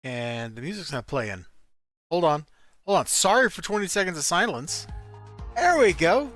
And the music's not playing. Hold on. Hold on. Sorry for 20 seconds of silence. There we go.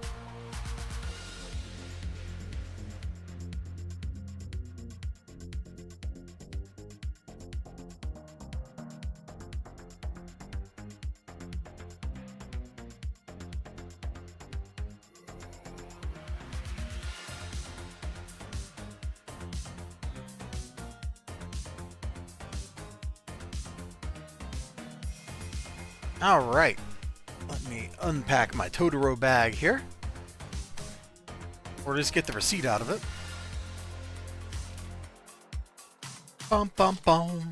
All right, let me unpack my Totoro bag here, or just get the receipt out of it. Bum bum bum.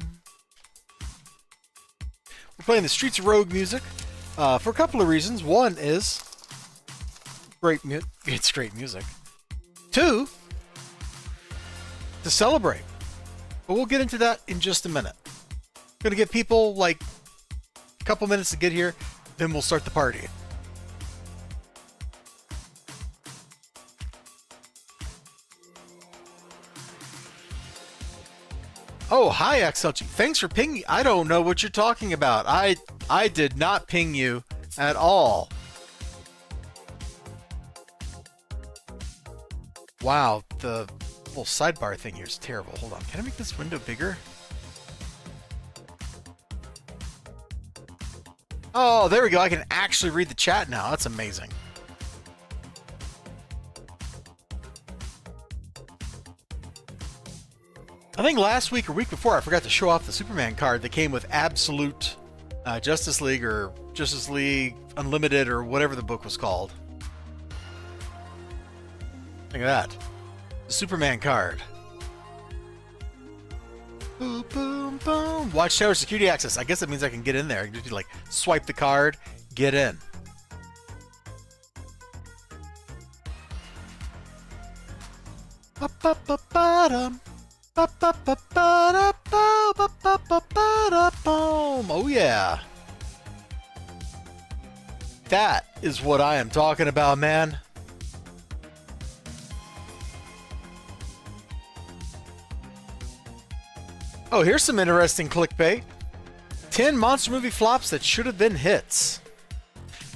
We're playing the Streets of Rogue music for a couple of reasons. One is it's great music. Two, to celebrate. But we'll get into that in just a minute. Gonna get people like couple minutes to get here, then we'll start the party. Oh, hi XLG. Thanks for pinging. I don't know what you're talking about. I did not ping you at all. Wow, the little sidebar thing here is terrible. Hold on. Can I make this window bigger? Oh, there we go. I can actually read the chat now. That's amazing. I think last week or week before, I forgot to show off the Superman card that came with Absolute Justice League or Justice League Unlimited or whatever the book was called. Look at that. The Superman card. Boom, boom, boom. Watchtower security access. I guess that means I can get in there. I can just like swipe the card, get in. Oh yeah. That is what I am talking about, man. Oh, here's some interesting clickbait. 10 monster movie flops that should have been hits.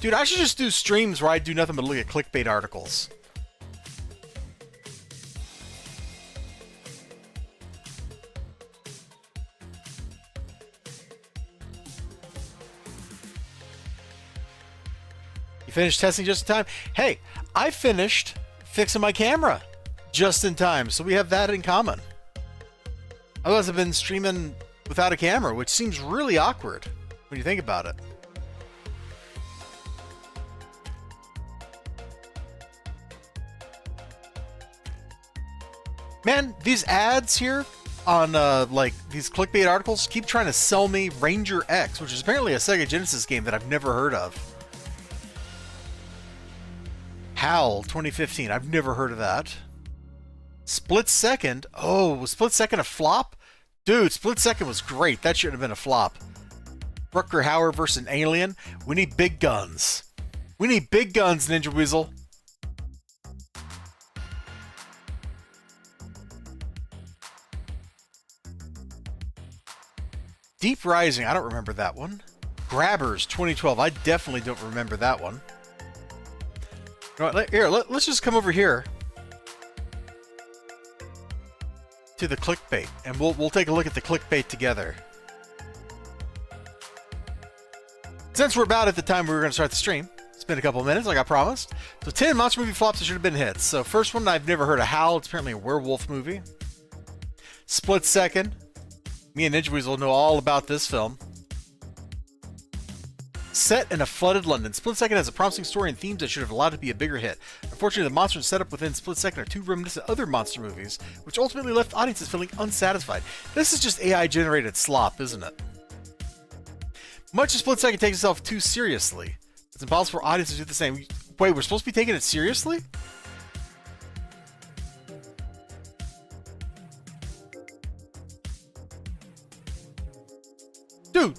Dude, I should just do streams where I do nothing but look at clickbait articles. You finished testing just in time? Hey, I finished fixing my camera just in time, so we have that in common. Otherwise, I've been streaming without a camera, which seems really awkward when you think about it. Man, these ads here on like these clickbait articles keep trying to sell me Ranger X, which is apparently a Sega Genesis game that I've never heard of. HAL 2015, I've never heard of that. Split Second? Oh, was Split Second a flop? Dude, Split Second was great. That shouldn't have been a flop. Rutger Hauer versus an alien? We need big guns. We need big guns, Ninja Weasel. Deep Rising, I don't remember that one. Grabbers 2012, I definitely don't remember that one. You know what, here, let's just come over here to the clickbait, and we'll take a look at the clickbait together. Since we're about at the time we were going to start the stream, it's been a couple of minutes like I promised. So 10 monster movie flops that should have been hits. So first one, I've never heard of HAL. It's apparently a werewolf movie. Split Second. Me and Ninja Weasel know all about this film. Set in a flooded London, Split Second has a promising story and themes that should have allowed it to be a bigger hit. Unfortunately, the monsters set up within Split Second are too reminiscent of other monster movies, which ultimately left audiences feeling unsatisfied. This is just AI-generated slop, isn't it? Much as Split Second takes itself too seriously, it's impossible for audiences to do the same. Wait, we're supposed to be taking it seriously? Dude,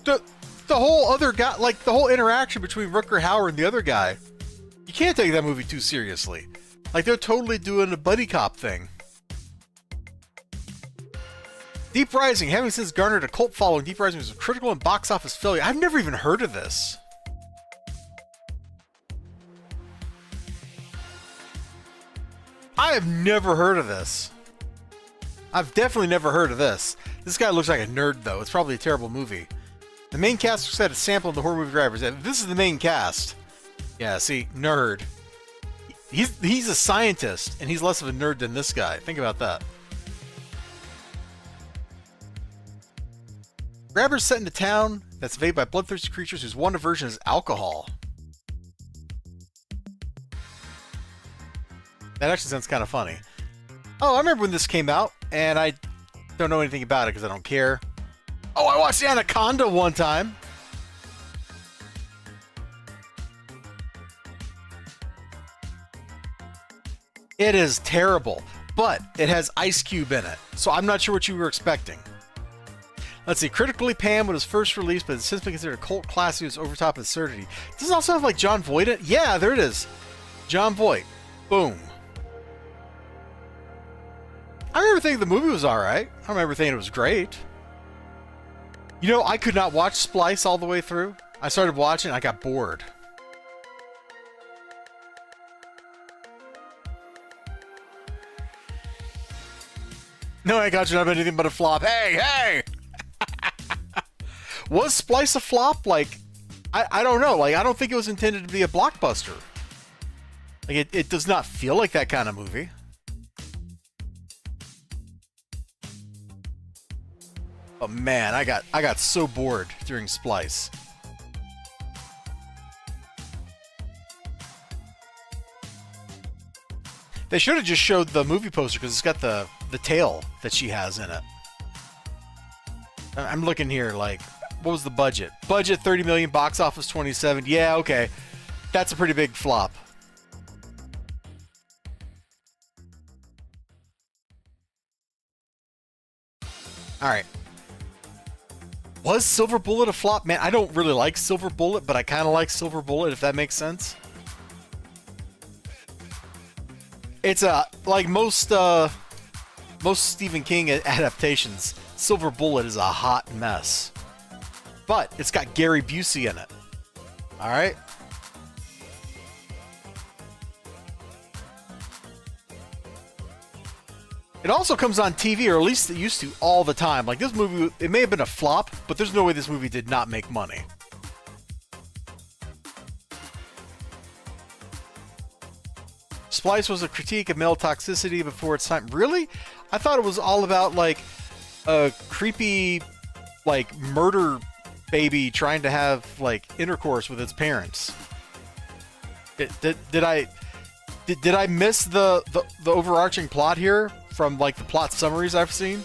the whole other guy, like the whole interaction between Rutger Hauer and the other guy, you can't take that movie too seriously. Like they're totally doing a buddy cop thing. Deep Rising, having since garnered a cult following, Deep Rising was a critical and box office failure. I've never even heard of this. I have never heard of this. I've definitely never heard of this. This guy looks like a nerd, though. It's probably a terrible movie. The main cast set a sample of the horror movie drivers. This is the main cast. Yeah, see, nerd. He's a scientist, and he's less of a nerd than this guy. Think about that. Grabbers set into town that's invaded by bloodthirsty creatures whose one aversion is alcohol. That actually sounds kind of funny. Oh, I remember when this came out, and I don't know anything about it because I don't care. Oh, I watched Anaconda one time. It is terrible, but it has Ice Cube in it, so I'm not sure what you were expecting. Let's see, critically panned when it was first released, but it's since been considered a cult classic with its overtop absurdity. Does it also have like John Voight in it? Yeah, there it is. John Voight. Boom. I remember thinking the movie was alright. I remember thinking it was great. You know, I could not watch Splice all the way through. I started watching, I got bored. No, I got you not anything but a flop. Hey, hey! Was Splice a flop? Like, I don't know. Like, I don't think it was intended to be a blockbuster. Like, it does not feel like that kind of movie. Oh man, I got so bored during Splice. They should have just showed the movie poster because it's got the tail that she has in it. I'm looking here, like, what was the budget? Budget 30 million, box office 27. Yeah, okay. That's a pretty big flop. Alright. Was Silver Bullet a flop? Man, I don't really like Silver Bullet, but I kind of like Silver Bullet, if that makes sense. It's like most Stephen King adaptations, Silver Bullet is a hot mess. But it's got Gary Busey in it. Alright? It also comes on TV, or at least it used to, all the time. Like, this movie, it may have been a flop, but there's no way this movie did not make money. Splice was a critique of male toxicity before its time. Really? I thought it was all about, like, a creepy, like, murder baby trying to have, like, intercourse with its parents. Did I miss the overarching plot here from, like, the plot summaries I've seen?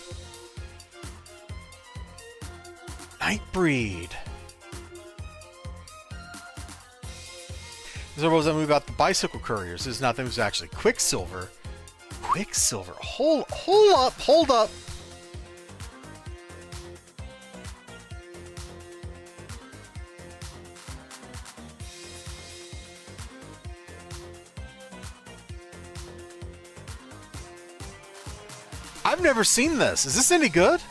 Nightbreed. There was a movie about the bicycle couriers. This is not that it was actually Quicksilver. Quicksilver. Hold up. I've never seen this. Is this any good?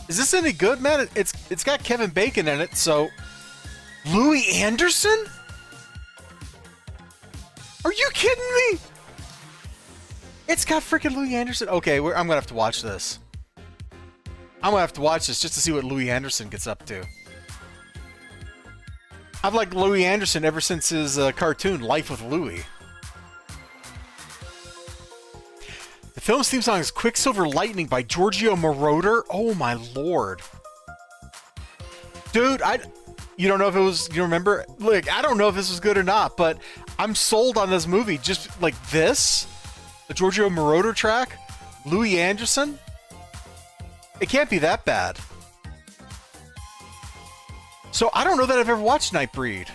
Is this any good, man? It's got Kevin Bacon in it, so... Louis Anderson? Are you kidding me? It's got freaking Louis Anderson. Okay, I'm gonna have to watch this. I'm gonna have to watch this just to see what Louis Anderson gets up to. I've liked Louis Anderson ever since his cartoon, Life with Louie. The film's theme song is Quicksilver Lightning by Giorgio Moroder. Oh my lord. Dude, you don't know if it was, you remember? Look, I don't know if this was good or not, but I'm sold on this movie. Just like this, the Giorgio Moroder track, Louis Anderson. It can't be that bad. So I don't know that I've ever watched Nightbreed.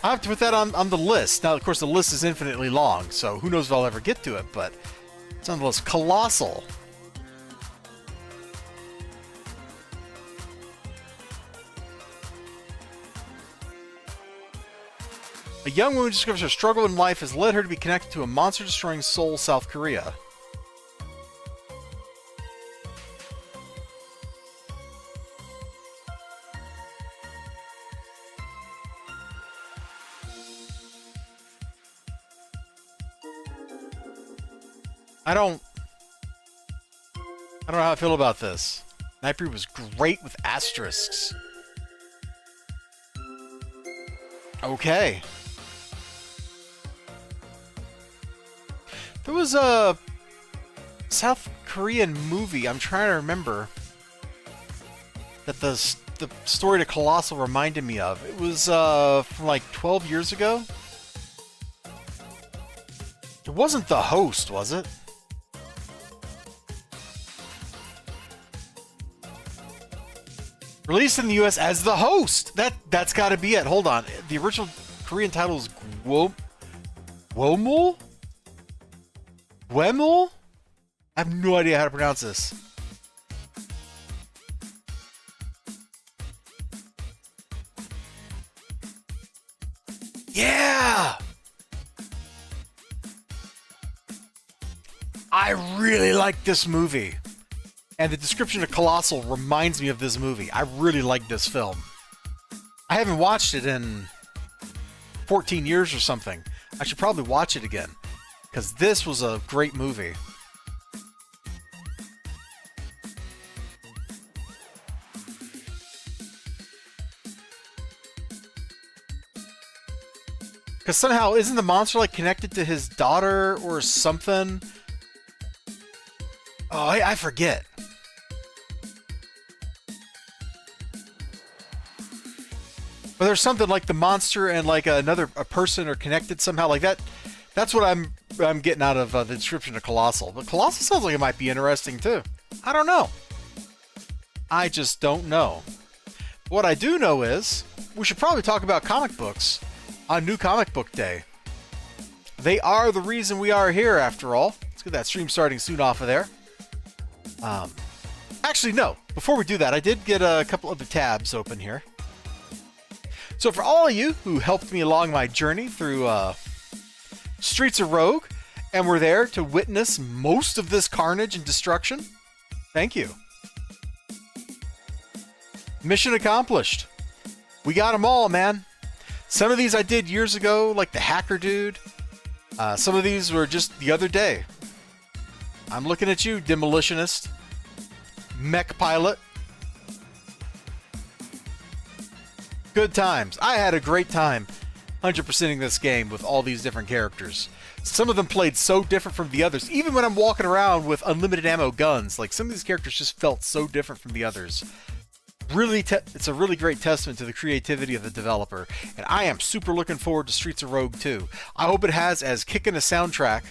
I have to put that on the list. Now, of course, the list is infinitely long, so who knows if I'll ever get to it, but it's on the list. Colossal. A young woman discovers her struggle in life has led her to be connected to a monster-destroying Seoul, South Korea. I don't know how I feel about this. Nightbreed was great with asterisks. Okay. There was a South Korean movie, I'm trying to remember, that the story to Colossal reminded me of. It was from like 12 years ago. It wasn't The Host, was it? Released in the US as The Host! That's gotta be it. Hold on. The original Korean title is Gwomul? Gwemul? I have no idea how to pronounce this. Yeah! I really like this movie. And the description of Colossal reminds me of this movie. I really like this film. I haven't watched it in 14 years or something. I should probably watch it again, because this was a great movie. Because somehow, isn't the monster like connected to his daughter or something? Oh, I forget. But there's something like the monster and like a person are connected somehow like that. That's what I'm getting out of the description of Colossal. But Colossal sounds like it might be interesting too. I don't know. I just don't know. What I do know is we should probably talk about comic books on New Comic Book Day. They are the reason we are here, after all. Let's get that stream starting soon off of there. Actually, no. Before we do that, I did get a couple other tabs open here. So for all of you who helped me along my journey through Streets of Rogue and were there to witness most of this carnage and destruction, thank you. Mission accomplished. We got them all, man. Some of these I did years ago, like the hacker dude. Some of these were just the other day. I'm looking at you, demolitionist. Mech pilot. Good times. I had a great time 100%ing this game with all these different characters. Some of them played so different from the others. Even when I'm walking around with unlimited ammo guns, like some of these characters just felt so different from the others. Really, it's a really great testament to the creativity of the developer, and I am super looking forward to Streets of Rogue 2. I hope it has as kickin' a soundtrack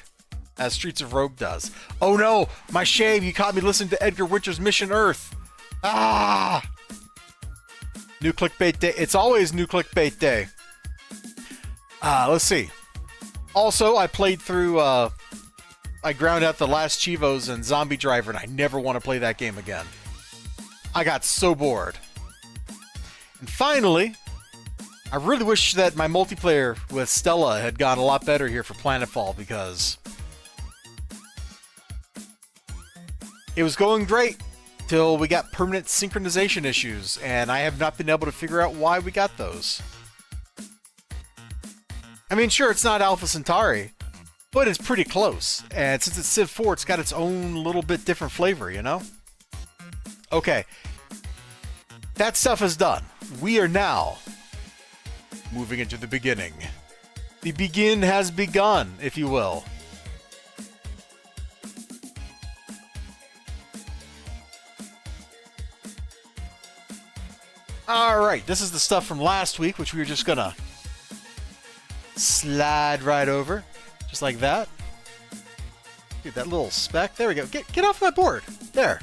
as Streets of Rogue does. Oh no, my shame, you caught me listening to Edgar Winter's Mission Earth. Ah! New clickbait day. It's always new clickbait day. Let's see. Also, I played through, I ground out the last Chivos and Zombie Driver, and I never want to play that game again. I got so bored. And finally, I really wish that my multiplayer with Stella had gone a lot better here for Planetfall, because it was going great till we got permanent synchronization issues, and I have not been able to figure out why we got those. I mean, sure, it's not Alpha Centauri, but it's pretty close. And since it's Civ 4, it's got its own little bit different flavor, you know? Okay. That stuff is done. We are now moving into the beginning. The begin has begun, if you will. Alright, this is the stuff from last week, which we were just gonna slide right over. Just like that. Dude, that little speck. There we go. Get off my board. There.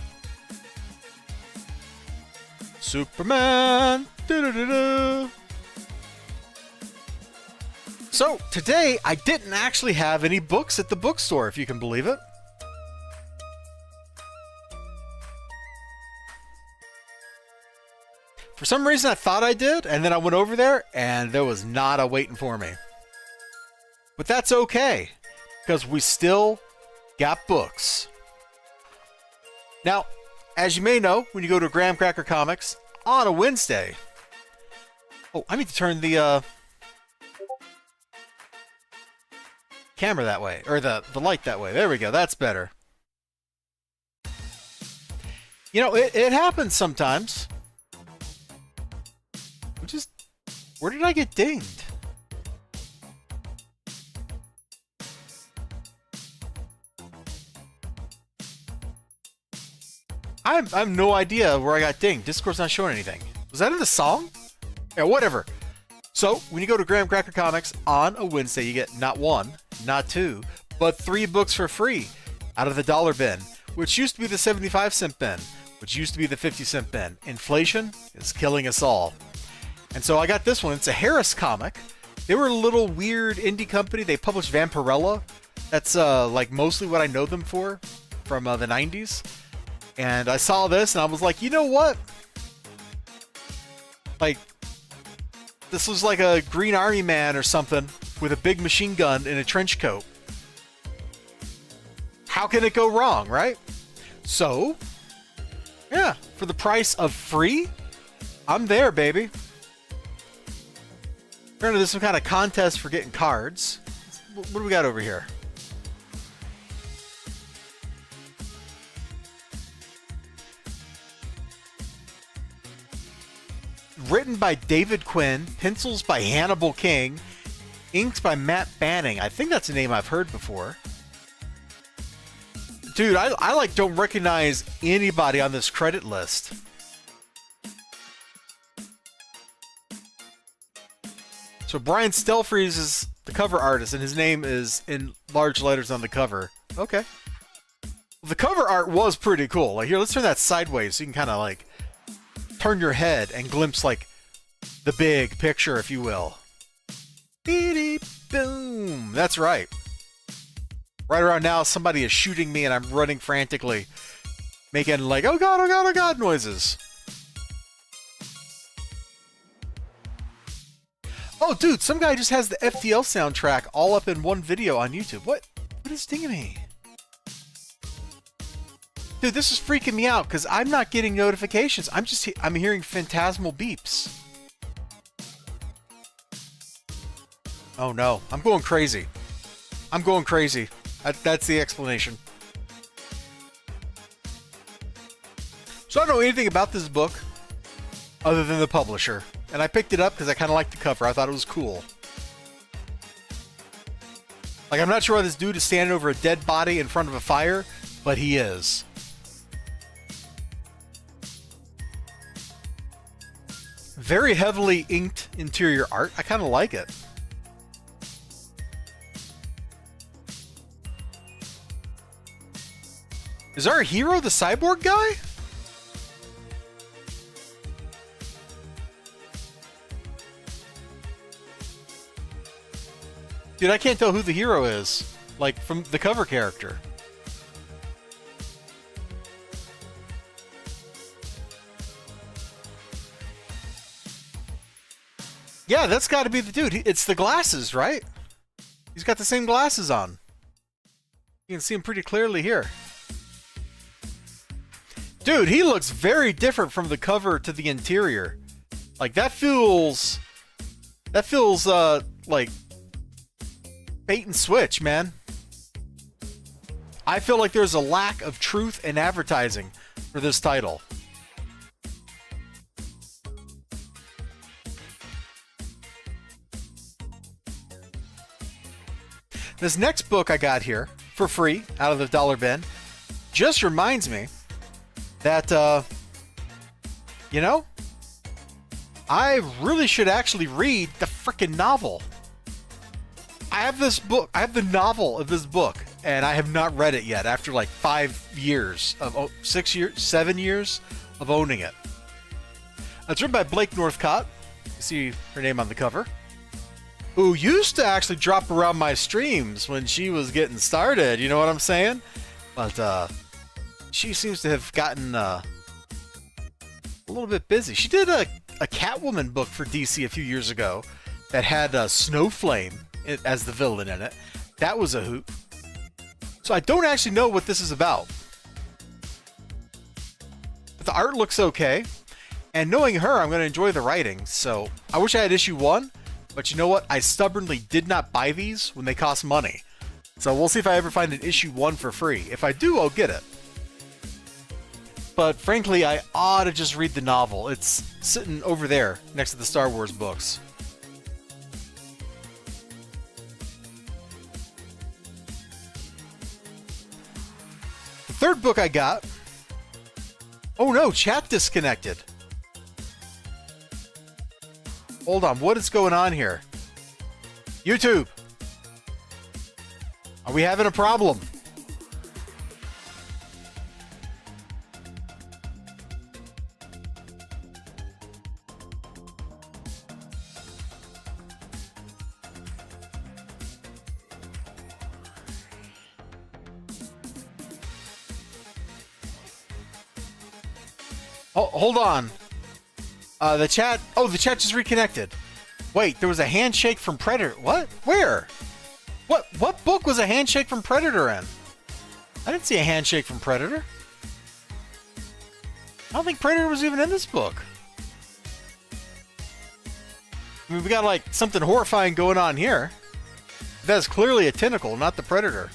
Superman. Doo-doo-doo-doo. So, today, I didn't actually have any books at the bookstore, if you can believe it. For some reason, I thought I did, and then I went over there, and there was nada waiting for me. But that's okay, because we still got books. Now, as you may know, when you go to Graham Cracker Comics on a Wednesday... Oh, I need to turn the camera that way, or the light that way. There we go, that's better. You know, it happens sometimes. Where did I get dinged? I have no idea where I got dinged. Discord's not showing anything. Was that in the song? Yeah, whatever. So, when you go to Graham Cracker Comics on a Wednesday, you get not one, not two, but 3 books for free out of the dollar bin, which used to be the 75-cent bin, which used to be the 50-cent bin. Inflation is killing us all. And so I got this one. It's a Harris comic. They were a little weird indie company. They published Vampirella. That's like mostly what I know them for from the 90s. And I saw this and I was like, you know what? Like, this was like a Green Army man or something with a big machine gun in a trench coat. How can it go wrong, right? So, yeah, for the price of free, I'm there, baby. Apparently there's some kind of contest for getting cards. What do we got over here? Written by David Quinn, pencils by Hannibal King, inks by Matt Banning. I think that's a name I've heard before. Dude, I like don't recognize anybody on this credit list. So Brian Stelfreeze is the cover artist, and his name is in large letters on the cover. Okay. The cover art was pretty cool. Like, here, let's turn that sideways so you can kind of like turn your head and glimpse like the big picture, if you will. Beep, boom. That's right. Right around now, somebody is shooting me and I'm running frantically, making like, oh god, oh god, oh god noises. Oh, dude, some guy just has the FTL soundtrack all up in one video on YouTube. What is dinging me? Dude, this is freaking me out because I'm not getting notifications. I'm hearing phantasmal beeps. Oh no, I'm going crazy. I'm going crazy. That's the explanation. So I don't know anything about this book other than the publisher. And I picked it up because I kind of liked the cover. I thought it was cool. Like, I'm not sure why this dude is standing over a dead body in front of a fire, but he is. Very heavily inked interior art. I kind of like it. Is our hero the cyborg guy? Dude, I can't tell who the hero is, like, from the cover character. Yeah, that's got to be the dude. It's the glasses, right? He's got the same glasses on. You can see him pretty clearly here. Dude, he looks very different from the cover to the interior. Like, that feels like bait and switch, man. I feel like there's a lack of truth in advertising for this title. This next book I got here for free out of the dollar bin just reminds me that, you know, I really should actually read the frickin' novel. I have this book, I have the novel of this book, and I have not read it yet after like 5 years of, 6 years, 7 years of owning it. It's written by Blake Northcott. You see her name on the cover. Who used to actually drop around my streams when she was getting started, you know what I'm saying? But, she seems to have gotten, a little bit busy. She did a Catwoman book for DC a few years ago that had Snowflame as the villain in it. That was a hoot. So I don't actually know what this is about. But the art looks okay. And knowing her, I'm going to enjoy the writing. So I wish I had issue 1. But you know what? I stubbornly did not buy these when they cost money. So we'll see if I ever find an issue 1 for free. If I do, I'll get it. But frankly, I ought to just read the novel. It's sitting over there next to the Star Wars books. The third book I got... Oh no, chat disconnected. Hold on, what is going on here? YouTube! Are we having a problem? Oh, hold on. The chat... Oh, the chat just reconnected. Wait, there was a handshake from Predator. What? Where? What book was a handshake from Predator in? I didn't see a handshake from Predator. I don't think Predator was even in this book. I mean, we got like something horrifying going on here. That's clearly a tentacle, not the Predator.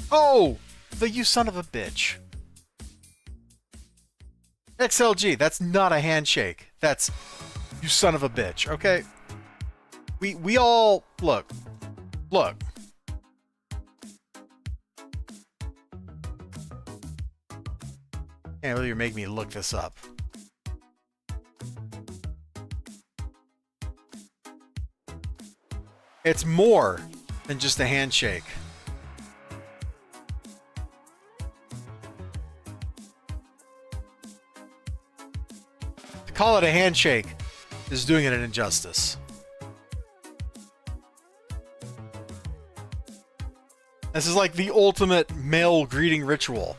Oh! You son of a bitch. XLG, that's not a handshake. That's you son of a bitch, okay? We all look. Can't believe you're making me look this up. It's more than just a handshake. To call it a handshake is doing it an injustice. This is like the ultimate male greeting ritual.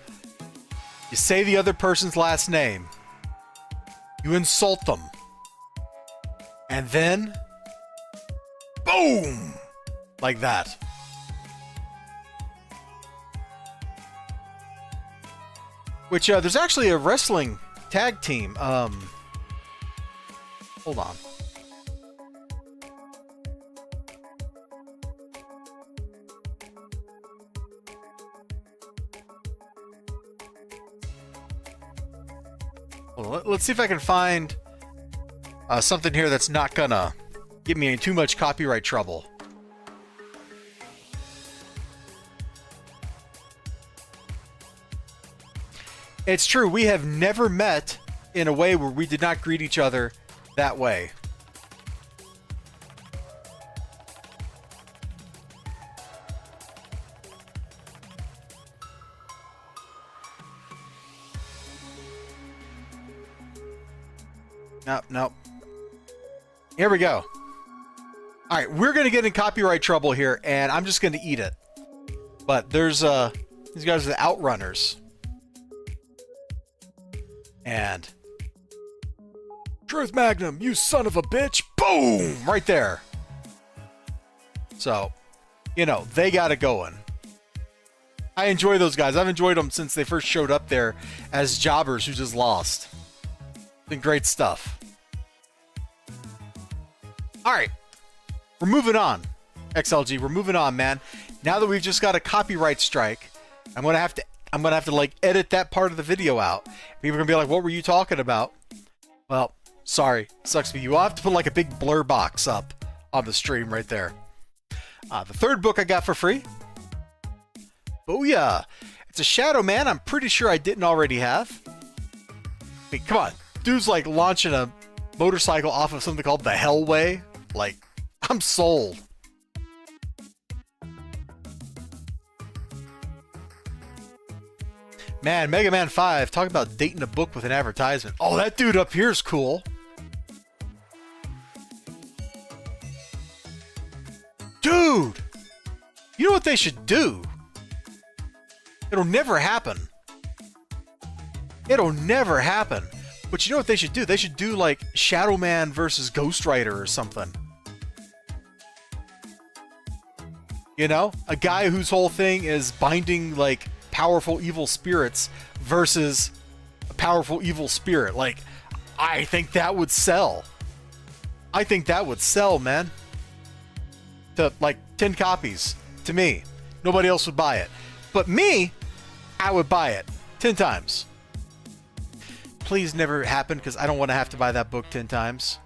You say the other person's last name. You insult them. And then... boom! Like that. Which, there's actually a wrestling tag team. Hold on. Let's see if I can find something here that's not gonna get me in too much copyright trouble. It's true, we have never met in a way where we did not greet each other that way. Nope. Here we go. Alright, we're going to get in copyright trouble here, and I'm just going to eat it. But there's, these guys are the Outrunners. And... Truth Magnum, you son of a bitch! Boom! Right there. So, you know, they got it going. I enjoy those guys. I've enjoyed them since they first showed up there as jobbers who just lost. Been great stuff. Alright. We're moving on. XLG, we're moving on, man. Now that we've just got a copyright strike, I'm gonna have to like edit that part of the video out. People are gonna be like, what were you talking about? Well, sorry. Sucks for you. I'll have to put like a big blur box up on the stream right there. The third book I got for free. Booyah! It's a Shadow Man I'm pretty sure I didn't already have. I mean, come on. Dude's like launching a motorcycle off of something called the Hellway. Like, I'm sold. Man, Mega Man 5, talk about dating a book with an advertisement. Oh, that dude up here is cool. Dude! You know what they should do? It'll never happen. It'll never happen. But you know what they should do? They should do like Shadow Man versus Ghost Rider or something. You know, a guy whose whole thing is binding like powerful evil spirits versus a powerful evil spirit. Like, I think that would sell. I think that would sell, man. To like 10 copies to me. Nobody else would buy it. But me, I would buy it 10 times. Please never happen, because I don't want to have to buy that book 10 times.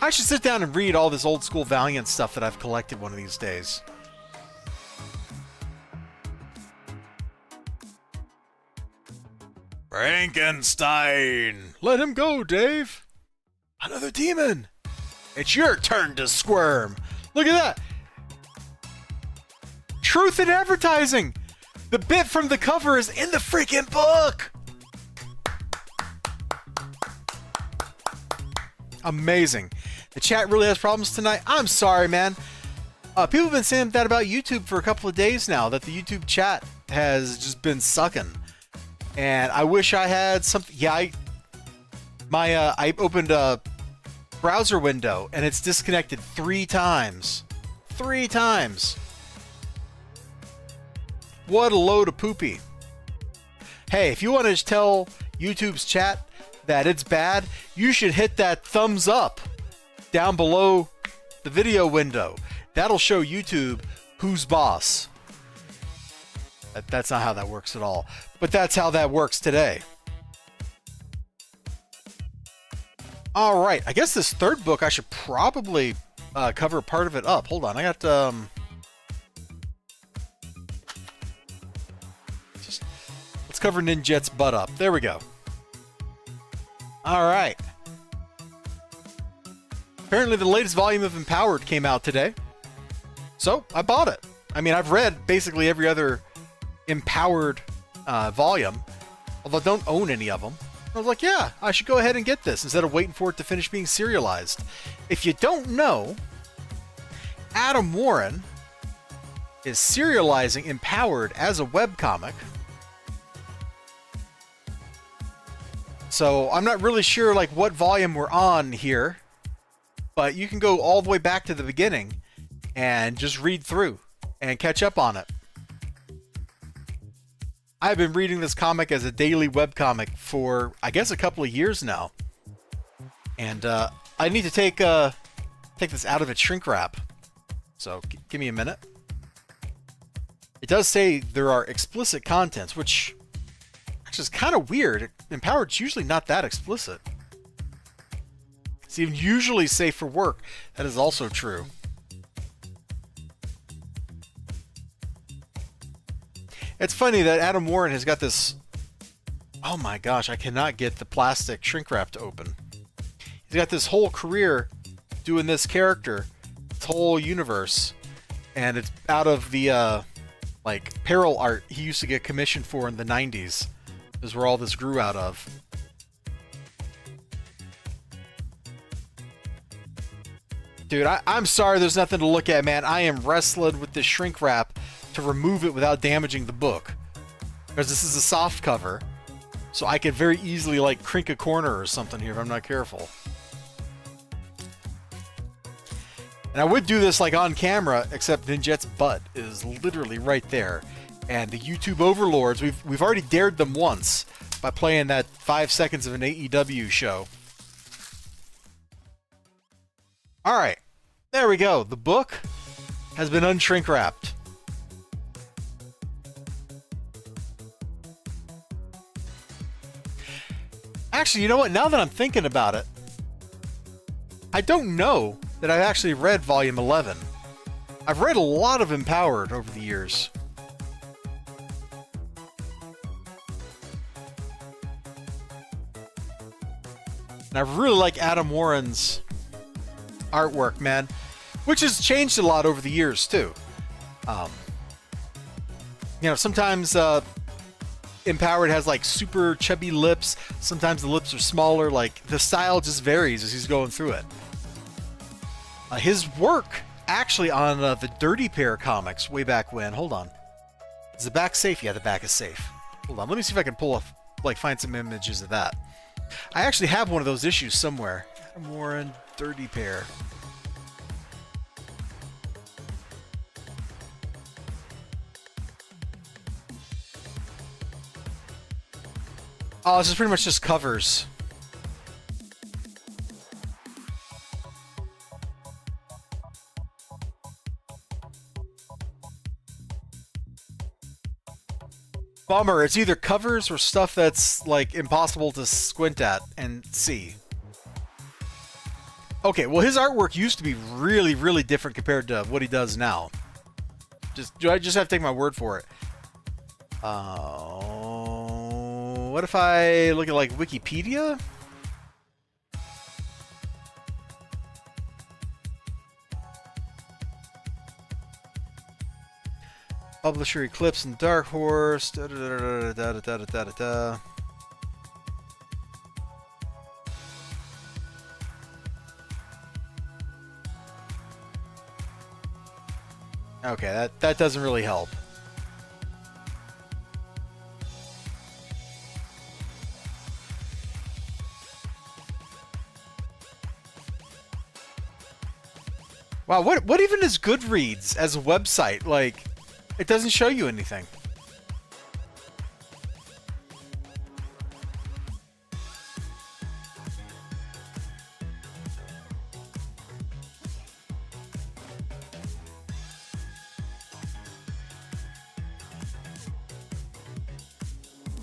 I should sit down and read all this old school Valiant stuff that I've collected one of these days. Frankenstein! Let him go, Dave! Another demon! It's your turn to squirm! Look at that! Truth in advertising! The bit from the cover is in the freaking book! Amazing. The chat really has problems tonight. I'm sorry, man. People have been saying that about YouTube for a couple of days now, that the YouTube chat has just been sucking. And I wish I had something. Yeah, I opened a browser window and it's disconnected 3 times. 3 times. What a load of poopy. Hey, if you want to tell YouTube's chat that it's bad, you should hit that thumbs up down below the video window. That'll show YouTube who's boss. That's not how that works at all, but that's how that works today. All right, I guess this third book I should probably cover part of it up. Hold on, I got let's cover Ninjet's butt up. There we go. All right. Apparently the latest volume of Empowered came out today, so I bought it. I mean, I've read basically every other Empowered volume, although I don't own any of them. I was like, yeah, I should go ahead and get this instead of waiting for it to finish being serialized. If you don't know, Adam Warren is serializing Empowered as a webcomic. So I'm not really sure like what volume we're on here, but you can go all the way back to the beginning and just read through and catch up on it. I've been reading this comic as a daily webcomic for, I guess, a couple of years now. And I need to take this out of its shrink wrap. So give me a minute. It does say there are explicit contents, which actually is kind of weird. Empowered's usually not that explicit. It's even usually safe for work. That is also true. It's funny that Adam Warren has got this... Oh my gosh, I cannot get the plastic shrink wrap to open. He's got this whole career doing this character, this whole universe, and it's out of the like peril art he used to get commissioned for in the 90s. Is where all this grew out of. Dude, I'm sorry there's nothing to look at, man. I am wrestling with this shrink wrap to remove it without damaging the book. Because this is a soft cover, so I could very easily like crink a corner or something here if I'm not careful. And I would do this like on camera, except Ninjet's butt is literally right there. And the YouTube overlords, we've already dared them once by playing that 5 seconds of an AEW show. All right, there we go. The book has been unshrink wrapped. Actually, you know what? Now that I'm thinking about it, I don't know that I've actually read Volume 11. I've read a lot of Empowered over the years. And I really like Adam Warren's artwork, man, which has changed a lot over the years, too. You know, sometimes Empowered has, like, super chubby lips. Sometimes the lips are smaller. Like, the style just varies as he's going through it. His work, actually, on the Dirty Pair comics way back when. Hold on. Is the back safe? Yeah, the back is safe. Hold on, let me see if I can pull off, like, find some images of that. I actually have one of those issues somewhere. Adam Warren, Dirty Pair. Oh, this is pretty much just covers. Bummer, it's either covers or stuff that's, like, impossible to squint at and see. Okay, well, his artwork used to be really, really different compared to what he does now. I just have to take my word for it. What if I look at, like, Wikipedia? Publisher Eclipse and Dark Horse. Da, da, da, da, da, da, da, da, da. Okay, that doesn't really help. Wow, what even is Goodreads as a website? Like, it doesn't show you anything.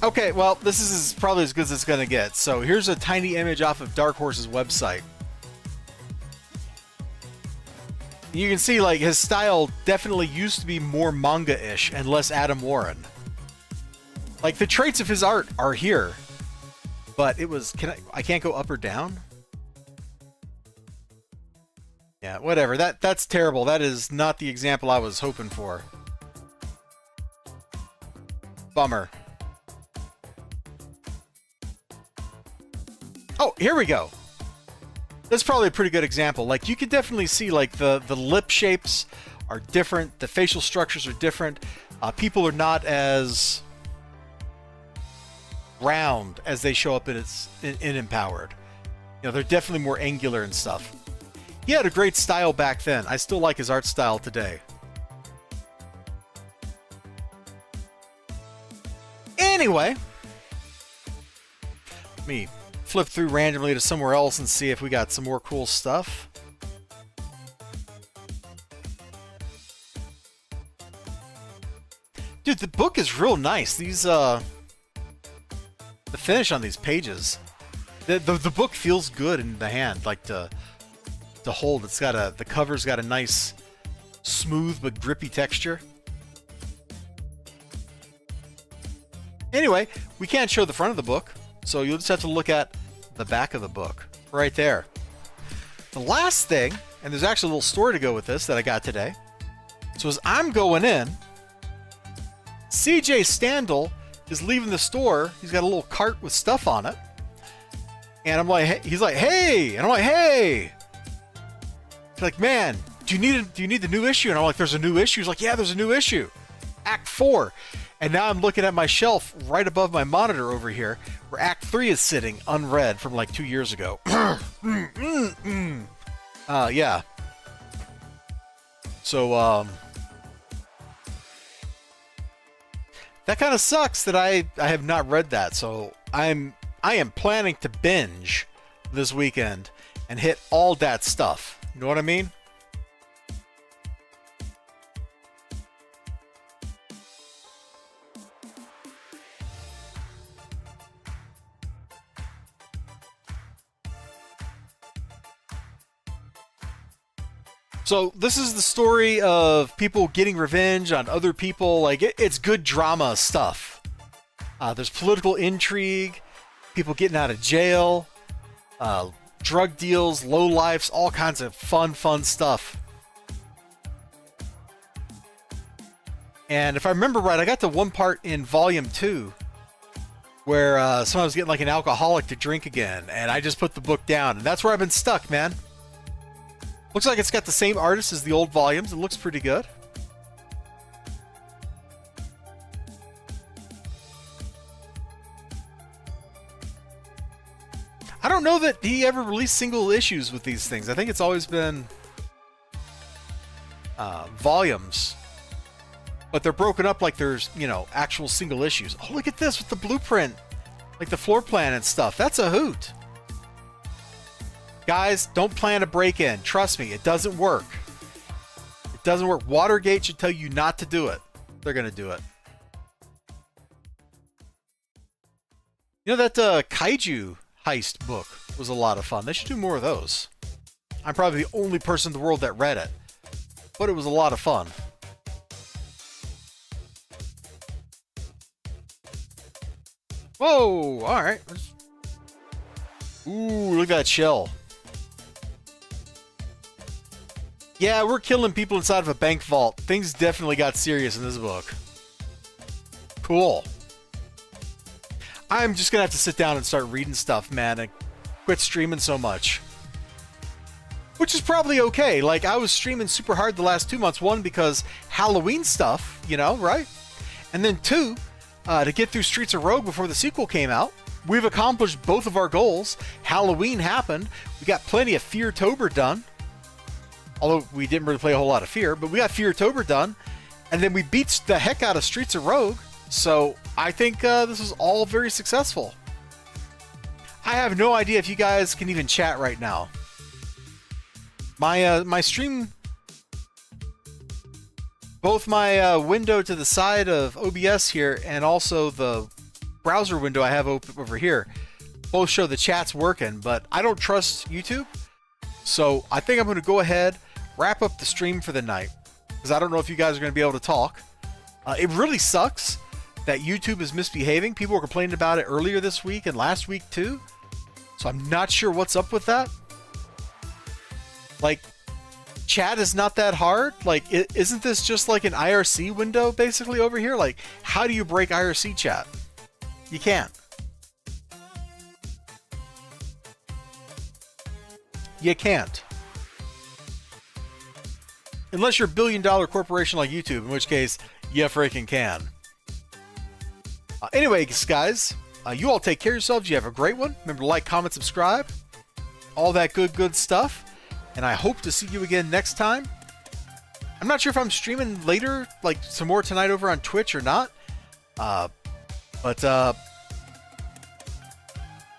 Okay, well, this is probably as good as it's gonna get. So here's a tiny image off of Dark Horse's website. You can see, like, his style definitely used to be more manga-ish and less Adam Warren. Like, the traits of his art are here, but it was... I can't go up or down? Yeah, whatever. That's terrible. That is not the example I was hoping for. Bummer. Oh, here we go. That's probably a pretty good example. Like, you can definitely see, like, the lip shapes are different. The facial structures are different. People are not as round as they show up in Empowered. You know, they're definitely more angular and stuff. He had a great style back then. I still like his art style today. Anyway, let me flip through randomly to somewhere else and see if we got some more cool stuff. Dude, the book is real nice. These the finish on these pages. The book feels good in the hand, like to hold. It's got the cover's got a nice smooth but grippy texture. Anyway, we can't show the front of the book, so you'll just have to look at the back of the book right there. The last thing, and there's actually a little story to go with this that I got today. So as I'm going in, CJ Standel is leaving the store. He's got a little cart with stuff on it, and I'm like, hey, he's like, hey, and I'm like, hey. He's like, man, do you need the new issue? And I'm like, there's a new issue. He's like, yeah, there's a new issue, Act 4. And now I'm looking at my shelf right above my monitor over here, where Act 3 is sitting unread from like 2 years ago. Yeah. So, that kind of sucks that I have not read that. So I am planning to binge this weekend and hit all that stuff. You know what I mean? So this is the story of people getting revenge on other people. Like, it's good drama stuff. There's political intrigue, people getting out of jail, drug deals, lowlifes, all kinds of fun stuff. And if I remember right, I got to one part in Volume 2 where someone was getting like an alcoholic to drink again, and I just put the book down, and that's where I've been stuck, man. Looks like it's got the same artist as the old volumes. It looks pretty good. I don't know that he ever released single issues with these things. I think it's always been volumes. But they're broken up like there's, you know, actual single issues. Oh, look at this with the blueprint. Like the floor plan and stuff. That's a hoot. Guys, don't plan a break-in. Trust me, it doesn't work. It doesn't work. Watergate should tell you not to do it. They're going to do it. You know, that Kaiju heist book was a lot of fun. They should do more of those. I'm probably the only person in the world that read it. But it was a lot of fun. Whoa! Alright. Ooh, look at that shell. Yeah, we're killing people inside of a bank vault. Things definitely got serious in this book. Cool. I'm just gonna have to sit down and start reading stuff, man, and quit streaming so much. Which is probably okay. Like, I was streaming super hard the last 2 months. One, because Halloween stuff, you know, right? And then two, to get through Streets of Rogue before the sequel came out. We've accomplished both of our goals. Halloween happened. We got plenty of Fear-tober done. Although we didn't really play a whole lot of Fear, but we got Fear-tober done. And then we beat the heck out of Streets of Rogue. So I think this is all very successful. I have no idea if you guys can even chat right now. My stream, both my window to the side of OBS here and also the browser window I have open over here, both show the chat's working, but I don't trust YouTube. So I think I'm going to go ahead, wrap up the stream for the night, because I don't know if you guys are going to be able to talk. It really sucks that YouTube is misbehaving. People were complaining about it earlier this week and last week too. So I'm not sure what's up with that. Like, chat is not that hard. Like, isn't this just like an IRC window basically over here? Like, how do you break IRC chat? You can't. You can't. Unless you're a billion-dollar corporation like YouTube, in which case, you freaking can. Anyway, guys, you all take care of yourselves. You have a great one. Remember to like, comment, subscribe. All that good stuff. And I hope to see you again next time. I'm not sure if I'm streaming later, like some more tonight over on Twitch or not. But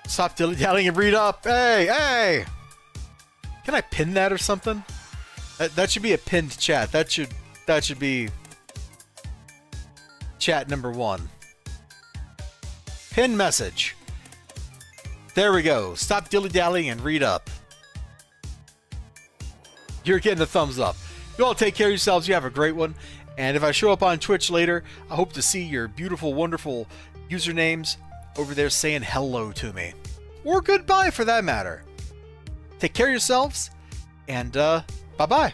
stop dilly-dallying and read up. Hey, hey! Can I pin that or something? That should be a pinned chat. That should be chat number 1. Pin message. There we go. Stop dilly-dallying and read up. You're getting a thumbs up. You all take care of yourselves. You have a great one. And if I show up on Twitch later, I hope to see your beautiful, wonderful usernames over there saying hello to me. Or goodbye, for that matter. Take care of yourselves. And bye-bye.